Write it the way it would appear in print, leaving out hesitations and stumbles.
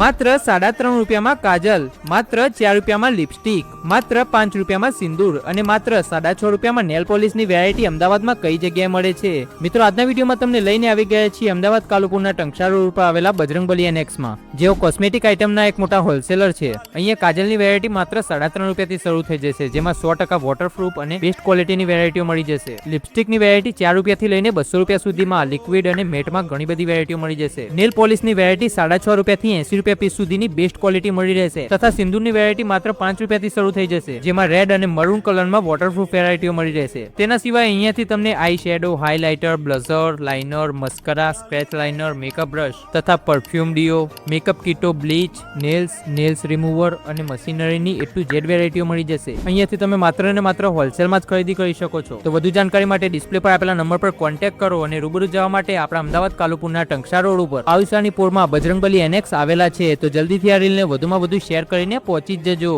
માત્ર 3.5 રૂપિયામાં કાજલ, માત્ર 4 રૂપિયામાં લિપસ્ટિક, માત્ર 5 રૂપિયામાં સિંદૂર અને માત્ર 6.5 રૂપિયામાં નેલ પોલિશની વેરાયટી અમદાવાદમાં કઈ જગ્યાએ મળે છે? મિત્રો, આજના વિડીયોમાં તમને લઈને આવી ગયા છીએ અમદાવાદ કાલુપુરના ટંકશાળ રોડ ઉપર આવેલા બજરંગબલી એનેક્સમાં, જેઓ કોસ્મેટિક આઇટમના એક મોટા હોલસેલર છે. અહીંયા કાજલની વેરાયટી માત્ર 3.5 રૂપિયાથી શરૂ થઈ જશે, જેમાં 100% વોટરપ્રૂફ અને બેસ્ટ ક્વોલિટીની વેરાયટીઓ મળી જશે. લિપસ્ટિકની વેરાયટી 4 રૂપિયાથી લઈને 200 રૂપિયા સુધીમાં, લિક્વિડ અને મેટમાં ઘણી બધી વેરાયટીઓ મળી જશે. નેલ પોલિશની વેરાયટી 6.5 રૂપિયાથી 80 રૂપિયા પીસ સુધીની બેસ્ટ ક્વોલિટી મળી રહેશે, તથા સિંદૂરની વેરાયટી માત્ર 5 રૂપિયાથી શરૂ થઈ જશે, જેમાં રેડ અને મરૂન કલરમાં વોટરપ્રૂફ વેરાયટીઓ મળી રહેશે. તેના સિવાય અહીંયાથી તમને eye shadow, highlighter, blusher, liner, mascara, scratch liner, makeup brush તથા પરફ્યુમ ડીઓ, મેકઅપ કીટો, બ્લીચ, નેલ્સ રિમૂવર અને મશીનરીની એટલું જેડ વેરાયટીઓ મળી જશે. અહીંયાથી તમે માત્ર ને માત્ર હોલસેલમાં જ ખરીદી કરી શકો છો. તો વધુ જાણકારી માટે ડિસ્પ્લે પર આપેલા નંબર પર કોન્ટેક્ટ કરો અને રૂબરૂ જવા માટે આપણા અમદાવાદ કાલુપુરના ટંકશાળ રોડ ઉપર આવિસાની પોળમાં બજરંગબલી એનેક્સ આવેલા છે. તો જલ્દીથી આ રીલને વધુમાં વધુ શેર કરીને પહોંચી જ જજો.